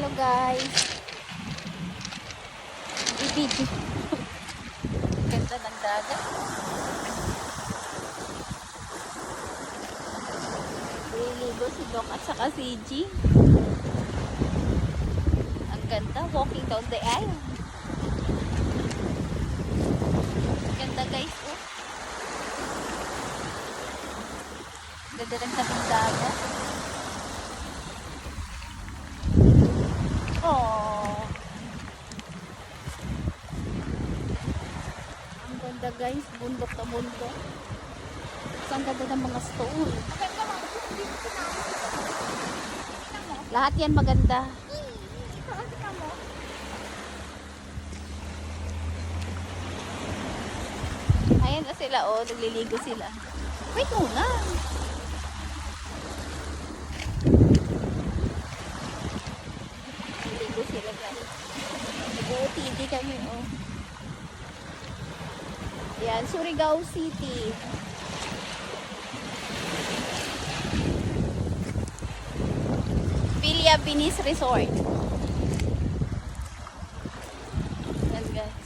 Hello guys. I-video. Ganda ng dagat. Liligo si Doc at saka si G. Ang ganda. Walking down the aisle. Ganda guys. Oh. Ganda ng tabing dagat. Oh. Ang ganda guys, bundok na bundok. Ang ganda ng mga stone. Lahat yan maganda. Ayan na sila, oh, nagliligo sila. Wait muna. Nagliligo sila guys. Nag-OOTD kami, oh. Yan, Surigao City. Villa Venice Resort. Yan guys.